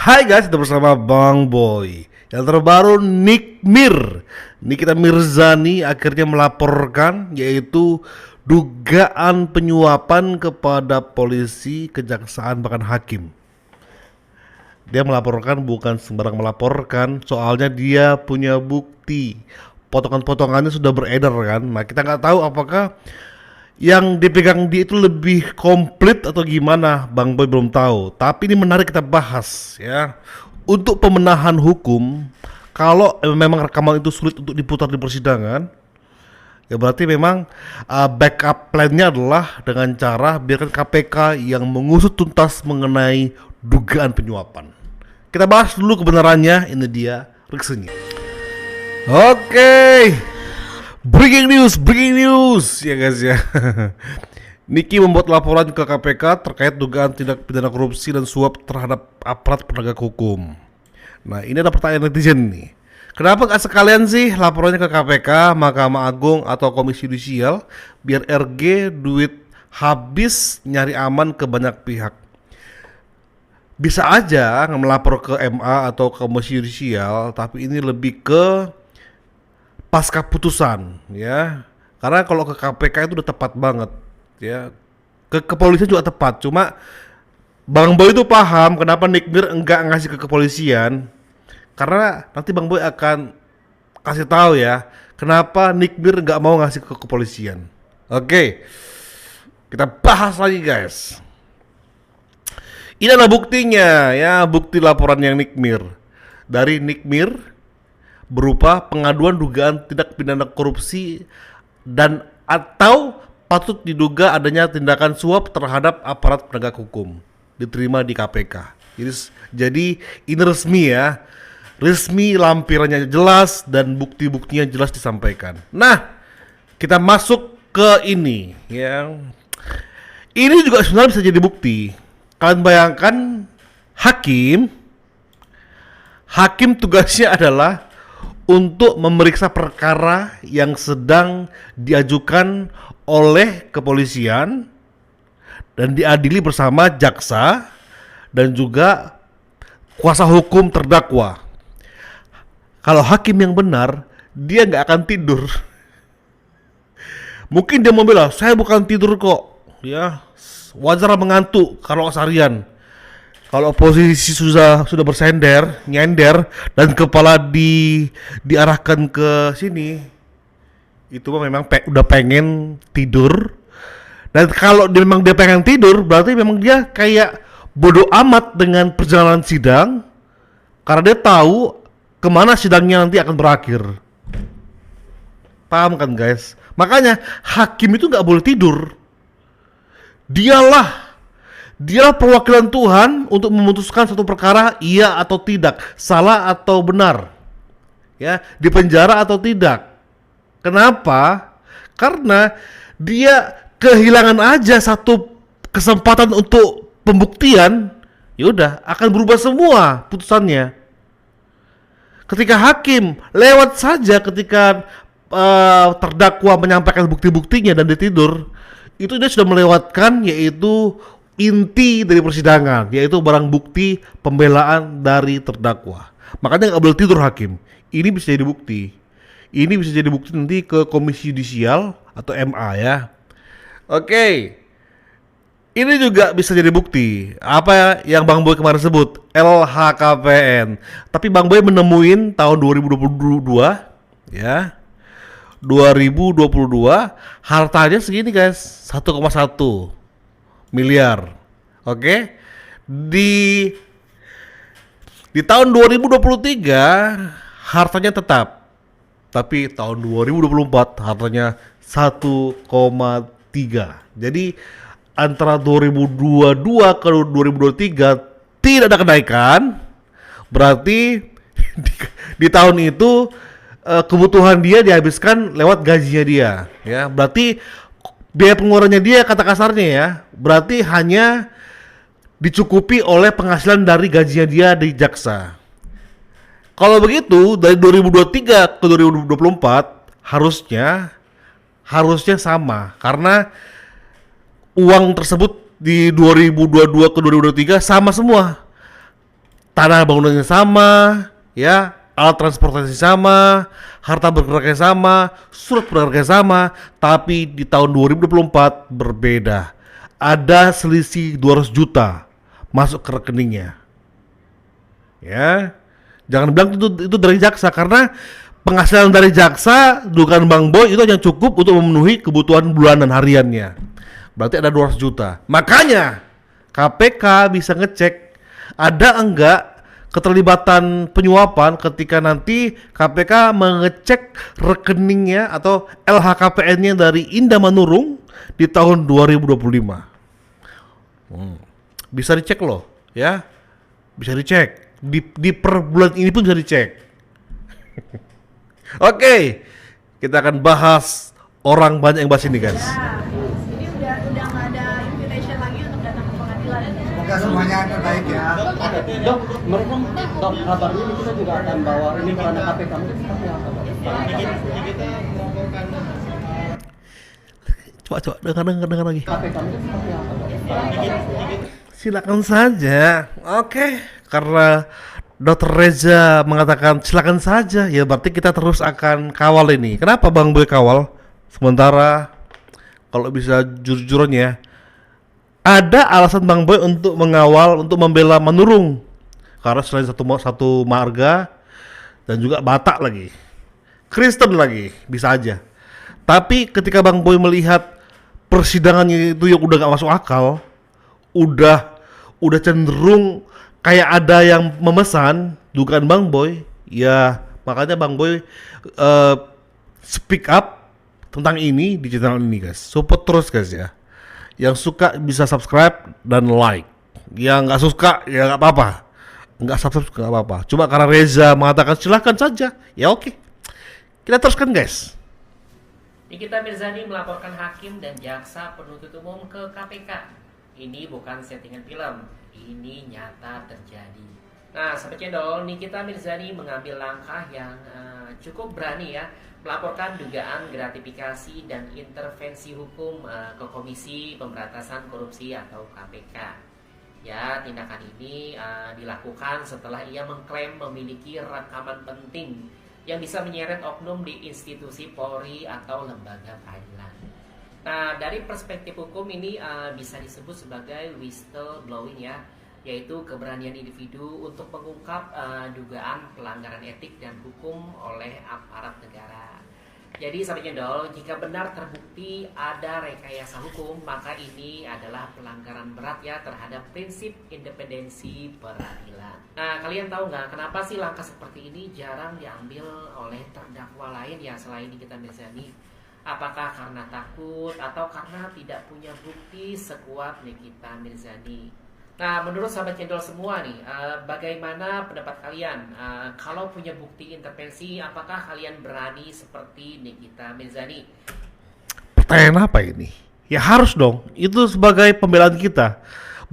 Hai guys, kita bersama Bang Boy. Yang terbaru Nikita Mirzani akhirnya melaporkan yaitu dugaan penyuapan kepada polisi, kejaksaan bahkan hakim. Dia melaporkan bukan sembarang melaporkan, soalnya dia punya bukti. Potongan-potongannya sudah beredar kan. Nah, kita nggak tahu apakah yang dipegang dia itu lebih komplit atau gimana, Bang Boy belum tahu. Tapi ini menarik kita bahas ya. Untuk pemenahan hukum, kalau memang rekaman itu sulit untuk diputar di persidangan, ya berarti memang backup plan-nya adalah dengan cara biarkan KPK yang mengusut tuntas mengenai dugaan penyuapan. Kita bahas dulu kebenarannya, ini dia reaksinya. Oke. Breaking news ya guys ya. Niki membuat laporan ke KPK terkait dugaan tindak pidana korupsi dan suap terhadap aparat penegak hukum. Nah, ini ada pertanyaan netizen nih. Kenapa gak sekalian sih laporannya ke KPK, Mahkamah Agung atau Komisi Yudisial biar RG duit habis nyari aman ke banyak pihak. Bisa aja melapor ke MA atau Komisi Yudisial, tapi ini lebih ke pasca putusan ya, karena kalau ke KPK itu udah tepat banget ya, ke kepolisian juga tepat. Cuma Bang Boy itu paham kenapa Nikmir enggak ngasih ke kepolisian, karena nanti Bang Boy akan kasih tahu ya kenapa Nikmir enggak mau ngasih ke kepolisian. Oke, kita bahas lagi guys. Ini adalah buktinya ya, bukti laporan yang Nikmir dari Nikmir berupa pengaduan dugaan tindak pidana korupsi dan atau patut diduga adanya tindakan suap terhadap aparat penegak hukum diterima di KPK. Jadi ini resmi ya, resmi, lampirannya jelas dan bukti-buktinya jelas disampaikan. Nah, kita masuk ke ini ya. Ini juga sebenarnya bisa jadi bukti. Kalian bayangkan hakim tugasnya adalah untuk memeriksa perkara yang sedang diajukan oleh kepolisian dan diadili bersama jaksa dan juga kuasa hukum terdakwa. Kalau hakim yang benar, dia nggak akan tidur. Mungkin dia mau bilang, saya bukan tidur kok, ya wajar mengantuk kalau seharian. Kalau posisi sudah nyender dan kepala diarahkan ke sini, itu memang udah pengen tidur. Dan kalau memang dia pengen tidur, berarti memang dia kayak bodoh amat dengan perjalanan sidang, karena dia tahu kemana sidangnya nanti akan berakhir. Paham kan guys? Makanya hakim itu nggak boleh tidur. Dialah perwakilan Tuhan untuk memutuskan satu perkara iya atau tidak, salah atau benar, ya, dipenjara atau tidak. Kenapa? Karena dia kehilangan aja satu kesempatan untuk pembuktian, ya udah akan berubah semua putusannya. Ketika hakim lewat saja ketika terdakwa menyampaikan bukti-buktinya dan dia tidur, itu dia sudah melewatkan yaitu inti dari persidangan, yaitu barang bukti pembelaan dari terdakwa. Makanya nggak boleh tidur hakim. Ini bisa jadi bukti. Ini bisa jadi bukti nanti ke Komisi Yudisial atau MA ya. Oke. Ini juga bisa jadi bukti. Apa yang Bang Boy kemarin sebut, LHKPN. Tapi Bang Boy menemuin tahun 2022 ya. 2022 hartanya segini guys, 1,1 miliar. Oke. Di tahun 2023 hartanya tetap. Tapi tahun 2024 hartanya 1,3. Jadi antara 2022 ke 2023 tidak ada kenaikan. Berarti di tahun itu kebutuhan dia dihabiskan lewat gajinya dia ya. Berarti biaya pengeluarannya dia, kata kasarnya ya, berarti hanya dicukupi oleh penghasilan dari gajinya dia di jaksa. Kalau begitu dari 2023 ke 2024 harusnya sama, karena uang tersebut di 2022 ke 2023 sama semua. tanah bangunannya sama, ya, alat transportasi sama, harta bergeraknya sama, surat berharga sama, tapi di tahun 2024 berbeda. Ada selisih 200 juta masuk ke rekeningnya. Ya. Jangan bilang itu dari jaksa, karena penghasilan dari jaksa dugaan Bang Boy itu hanya cukup untuk memenuhi kebutuhan bulanan hariannya. Berarti ada 200 juta. Makanya KPK bisa ngecek ada enggak keterlibatan penyuapan ketika nanti KPK mengecek rekeningnya atau LHKPN-nya dari Indah Manurung di tahun 2025. Bisa dicek loh, ya. Bisa dicek. Di per bulan ini pun bisa dicek. Oke, kita akan bahas orang banyak yang bahas ini, guys. Ini udah nggak ada invitation lagi untuk datang ke pengadilan. Semoga semuanya terbaik ya. Dok, mereka dok kabarnya ini kita juga akan bawa ini ke ranah KPK mungkin seperti apa dok? Coba dengar lagi. KPK mungkin seperti apa dok? Silakan saja. Oke, karena Dr. Reza mengatakan silakan saja, ya berarti kita terus akan kawal ini. Kenapa Bang Boy kawal? Sementara kalau bisa jujur-jujuran ya, ada alasan Bang Boy untuk mengawal, untuk membela Manurung. Karena selain satu marga dan juga Batak lagi, Kristen lagi, bisa aja. Tapi ketika Bang Boy melihat persidangannya itu yang udah gak masuk akal, udah cenderung kayak ada yang memesan dugaan Bang Boy, ya makanya Bang Boy speak up tentang ini di channel ini, guys. Support terus, guys, ya. Yang suka bisa subscribe dan like. Yang nggak suka ya nggak apa-apa. Nggak subscribe juga nggak apa-apa. Cuma karena Reza mengatakan silahkan saja, ya oke. Kita teruskan, guys. Nikita Mirzani melaporkan hakim dan jaksa penuntut umum ke KPK. Ini bukan settingan film, ini nyata terjadi. Nah, Sobat Cendol, Nikita Mirzani mengambil langkah yang cukup berani ya, melaporkan dugaan gratifikasi dan intervensi hukum ke Komisi Pemberantasan Korupsi atau KPK. Ya, tindakan ini dilakukan setelah ia mengklaim memiliki rekaman penting yang bisa menyeret oknum di institusi Polri atau lembaga peradilan. Nah, dari perspektif hukum ini bisa disebut sebagai whistleblowing ya, yaitu keberanian individu untuk mengungkap dugaan pelanggaran etik dan hukum oleh aparat negara. Jadi Sobat Cendol, jika benar terbukti ada rekayasa hukum, maka ini adalah pelanggaran berat ya terhadap prinsip independensi peradilan. Nah, kalian tahu nggak kenapa sih langkah seperti ini jarang diambil oleh terdakwa lain ya selain Nikita Mirzani? Apakah karena takut atau karena tidak punya bukti sekuat Nikita Mirzani? Nah, menurut Sahabat Cendol semua nih, bagaimana pendapat kalian? Kalau punya bukti intervensi, apakah kalian berani seperti Nikita Mirzani? Pertanyaan apa ini? Ya harus dong, itu sebagai pembelaan kita.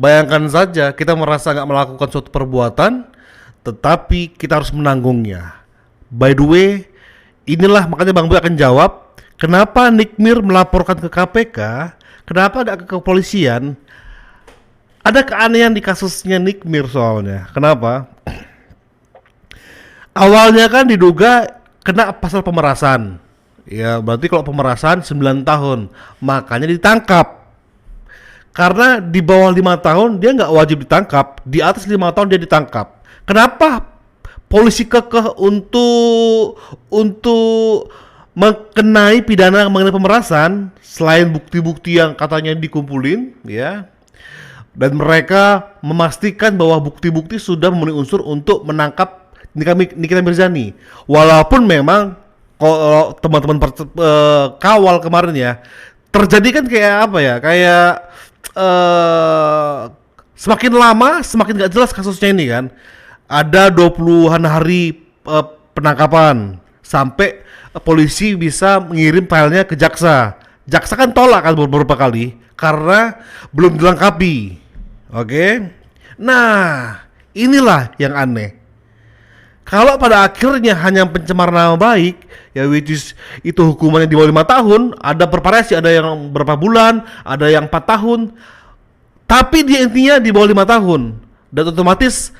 Bayangkan saja kita merasa nggak melakukan suatu perbuatan, tetapi kita harus menanggungnya. By the way, inilah makanya Bang Boy akan jawab kenapa Nikmir melaporkan ke KPK, kenapa nggak ke kepolisian. Ada keanehan di kasusnya Nikmir soalnya. Kenapa? Awalnya kan diduga kena pasal pemerasan. Ya berarti kalau pemerasan 9 tahun, makanya ditangkap. Karena di bawah 5 tahun dia nggak wajib ditangkap, di atas 5 tahun dia ditangkap. Kenapa polisi kekeh untuk mengenai pidana mengenai pemerasan selain bukti-bukti yang katanya dikumpulin, ya? Dan mereka memastikan bahwa bukti-bukti sudah memenuhi unsur untuk menangkap Nikita Mirzani. Walaupun memang kalau teman-teman kawal kemarin ya, terjadi kan kayak apa ya? Kayak semakin lama semakin gak jelas kasusnya ini kan. Ada 20-an hari penangkapan sampai polisi bisa mengirim filenya ke jaksa. Jaksa kan tolak kan beberapa kali karena belum dilengkapi. Oke. Nah, inilah yang aneh. Kalau pada akhirnya hanya pencemaran nama baik, ya which is itu hukumannya di bawah 5 tahun, ada bervariasi, ada yang berapa bulan, ada yang 4 tahun. Tapi dia intinya di bawah 5 tahun. Dan otomatis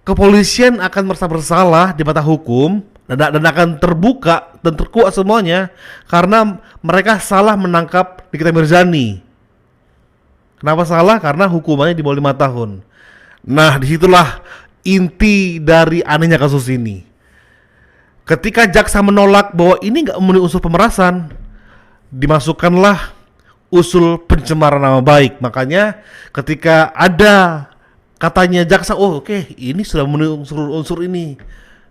kepolisian akan merasa bersalah di mata hukum dan akan terbuka dan terkuat semuanya karena mereka salah menangkap Nikita Mirzani. Kenapa salah? Karena hukumannya di bawah 5 tahun. Nah, disitulah inti dari anehnya kasus ini. Ketika jaksa menolak bahwa ini nggak memenuhi unsur pemerasan, dimasukkanlah usul pencemaran nama baik. Makanya ketika ada katanya jaksa, oh oke, ini sudah memenuhi unsur ini,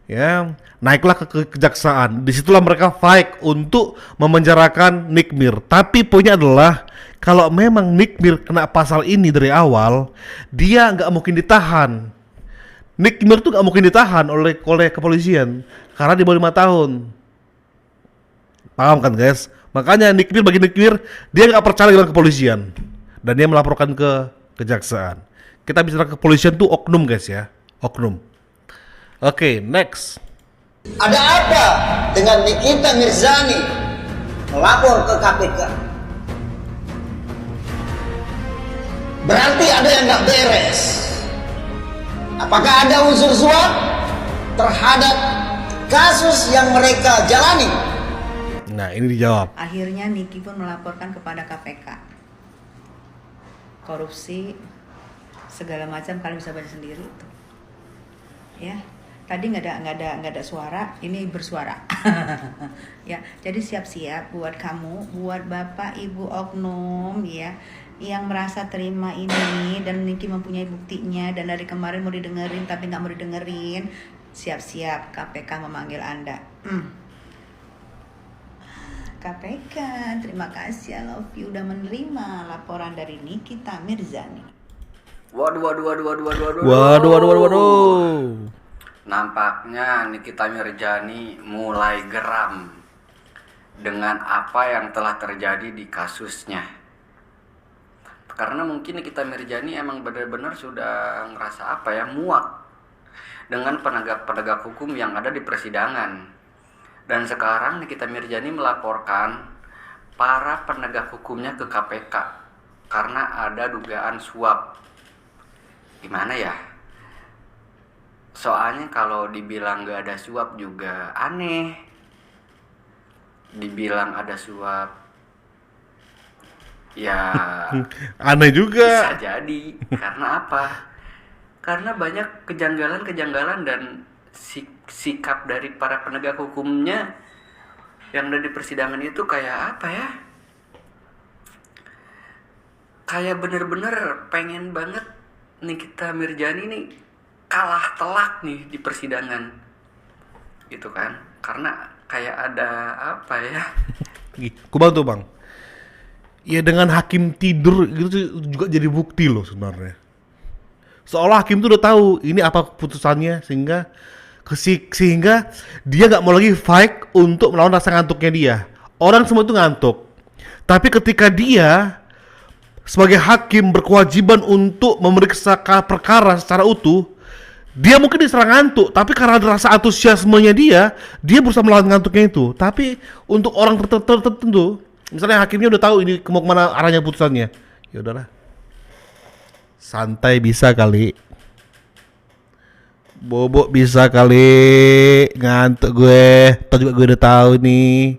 ya, naiklah ke kejaksaan. Disitulah mereka fight untuk memenjarakan Nick Mir. Tapi poinnya adalah kalau memang Nick Mir kena pasal ini dari awal, dia nggak mungkin ditahan. Nick Mir tuh nggak mungkin ditahan oleh kepolisian karena di bawah 5 tahun. Paham kan guys? Makanya bagi Nick Mir, dia nggak percaya dengan kepolisian dan dia melaporkan ke kejaksaan. Kita bicara kepolisian tuh oknum guys ya, oknum. Oke, next. Ada apa dengan Nikita Mirzani melapor ke KPK? Berarti ada yang nggak beres. Apakah ada unsur suap terhadap kasus yang mereka jalani? Nah, ini dijawab. Akhirnya Niki pun melaporkan kepada KPK. Korupsi segala macam, kalian bisa baca sendiri itu. Ya, tadi nggak ada suara, ini bersuara. Ya, jadi siap-siap buat kamu, buat bapak ibu oknum ya, yang merasa terima ini dan Niki mempunyai buktinya dan dari kemarin mau didengerin tapi nggak mau didengerin, siap-siap KPK memanggil Anda. KPK, terima kasih, I love you udah menerima laporan dari Nikita Mirzani. Waduh. Nampaknya Nikita Mirzani mulai geram dengan apa yang telah terjadi di kasusnya. Karena mungkin Nikita Mirzani emang benar-benar sudah ngerasa muak dengan penegak hukum yang ada di persidangan. Dan sekarang Nikita Mirzani melaporkan para penegak hukumnya ke KPK karena ada dugaan suap. Gimana ya? Soalnya kalau dibilang gak ada suap juga aneh. Dibilang ada suap, ya aneh juga. bisa jadi. Karena apa? Karena banyak kejanggalan dan sikap dari para penegak hukumnya yang ada di persidangan itu kayak apa ya? Kayak bener-bener pengen banget Nikita Mirzani nih kalah telak nih di persidangan, gitu kan? Karena kayak ada apa ya? Kubang tuh bang. Ya dengan hakim tidur gitu juga jadi bukti loh sebenarnya. Seolah hakim tuh udah tahu ini apa putusannya sehingga dia nggak mau lagi fight untuk melawan rasa ngantuknya dia. Orang semua itu ngantuk. Tapi ketika dia sebagai hakim berkewajiban untuk memeriksa perkara secara utuh, dia mungkin diserang ngantuk, tapi karena ada rasa antusiasmenya dia berusaha melawan ngantuknya itu. Tapi untuk orang tertentu, misalnya hakimnya udah tahu ini mau kemana arahnya putusannya, ya udahlah, santai bisa kali. Bobok bisa kali, ngantuk gue, atau juga gue udah tahu nih.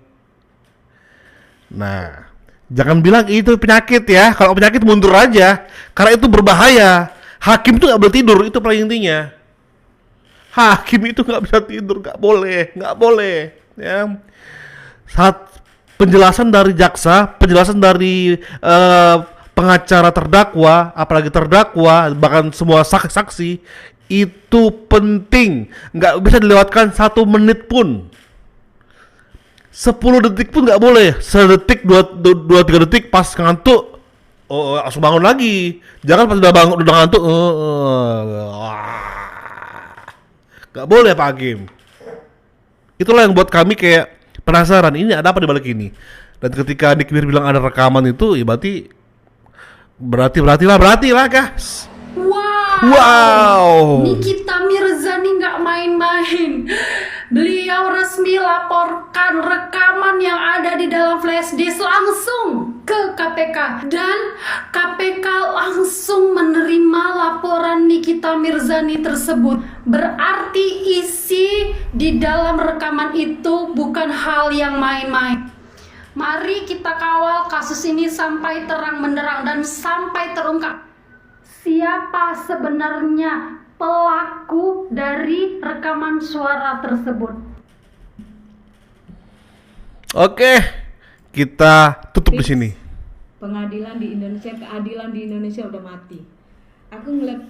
Nah, jangan bilang itu penyakit ya. Kalau penyakit mundur aja, karena itu berbahaya. Hakim itu nggak boleh tidur, itu paling intinya. Hakim itu nggak bisa tidur, nggak boleh. Ya. Saat penjelasan dari jaksa, penjelasan dari pengacara terdakwa, apalagi terdakwa, bahkan semua saksi itu penting, nggak bisa dilewatkan 1 menit pun, 10 detik pun nggak boleh, 1 detik, 2-3 detik pas ngantuk, langsung bangun lagi, jangan pas udah bangun udah ngantuk, nggak boleh Pak Hakim. Itulah yang buat kami kayak penasaran, ini ada apa di balik ini. Dan ketika Nick Mir bilang ada rekaman itu, ya berarti lah guys. Wow. Nikita Mirzani nggak main-main. Beliau resmi laporkan rekaman yang ada di dalam flash disk langsung ke KPK dan KPK langsung menerima laporan Nikita Mirzani tersebut. Berarti isi di dalam rekaman itu bukan hal yang main-main. Mari kita kawal kasus ini sampai terang benderang dan sampai terungkap siapa sebenarnya pelaku dari rekaman suara tersebut. Oke, kita tutup di sini. Pengadilan di Indonesia, keadilan di Indonesia udah mati. Aku ngeliat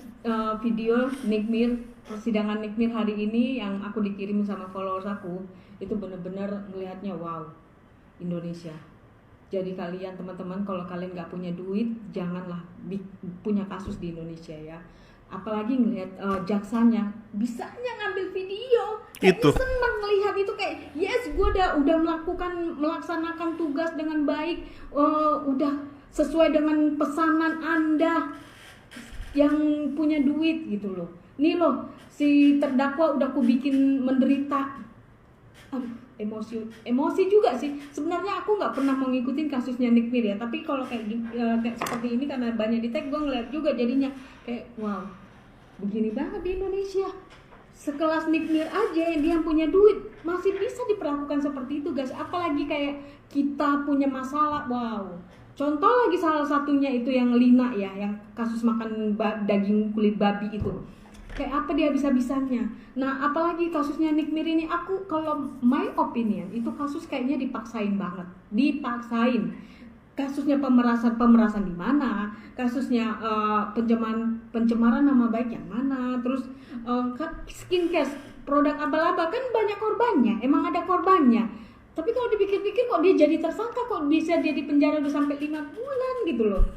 video Nick Mir, persidangan Nick Mir hari ini yang aku dikirim sama followers aku, itu bener-bener ngelihatnya wow, Indonesia. Jadi kalian teman-teman, kalau kalian nggak punya duit, janganlah punya kasus di Indonesia ya. Apalagi ngelihat jaksanya bisanya ngambil video, kayak Itu. seneng melihat itu, kayak yes, gue udah melaksanakan tugas dengan baik, udah sesuai dengan pesanan Anda yang punya duit gitu loh. Nih loh, si terdakwa udah aku bikin menderita. Aduh, emosi juga sih. Sebenarnya aku nggak pernah mau ngikutin kasusnya Nick Mir ya, tapi kalau kayak seperti ini karena banyak di tag, gue ngeliat juga jadinya kayak wow, begini banget di Indonesia. Sekelas Nick Mir aja yang dia punya duit masih bisa diperlakukan seperti itu guys, apalagi kayak kita punya masalah. Wow, contoh lagi salah satunya itu yang Lina ya, yang kasus makan daging kulit babi itu, kayak apa dia bisa-bisanya. Nah apalagi kasusnya Nick Mir ini, aku kalau my opinion itu kasus kayaknya dipaksain banget, dipaksain. Kasusnya pemerasan di mana, kasusnya pencemaran nama baik yang mana, terus skincare produk abal-abal kan banyak korbannya, emang ada korbannya. Tapi kalau dipikir-pikir kok dia jadi tersangka, kok bisa dia di penjara udah sampai 5 bulan gitu loh.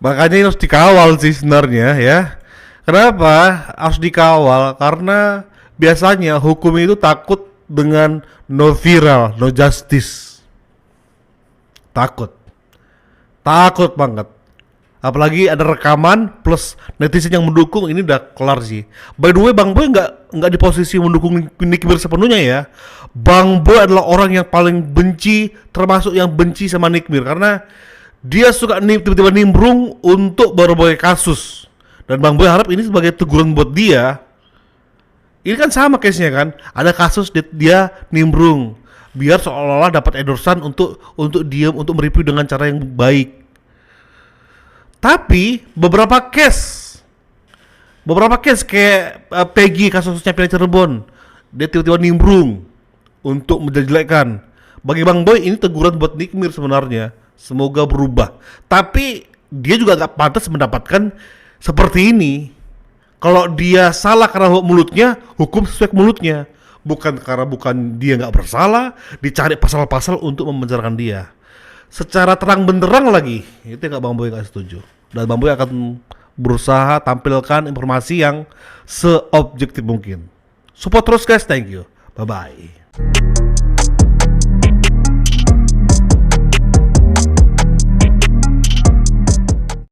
Makanya harus dikawal sih sebenarnya ya. Kenapa harus dikawal? Karena biasanya hukum itu takut dengan no viral, no justice. Takut banget. Apalagi ada rekaman plus netizen yang mendukung, ini udah kelar sih. By the way, Bang Boy nggak di posisi mendukung Nick Mir sepenuhnya ya. Bang Boy adalah orang yang paling benci, termasuk yang benci sama Nick Mir, karena dia suka tiba-tiba nimbrung untuk berbagai kasus. Dan Bang Boy harap ini sebagai teguran buat dia. Ini kan sama case-nya kan, ada kasus dia nimbrung biar seolah-olah dapat endorsan untuk diam, untuk mereview dengan cara yang baik. Tapi beberapa case kayak Peggy, kasusnya Peggy Cirebon, dia tiba-tiba nimbrung untuk menjelekkan. Bagi Bang Boy ini teguran buat Nick Mir sebenarnya. Semoga berubah. Tapi dia juga gak pantas mendapatkan seperti ini. Kalau dia salah karena mulutnya, hukum sesuai mulutnya. Bukan karena dia nggak bersalah, dicari pasal-pasal untuk memenjarakan dia. Secara terang benderang lagi, itu nggak Bang Boy nggak setuju. Dan Bang Boy akan berusaha tampilkan informasi yang seobjektif mungkin. Support terus guys, thank you, bye bye.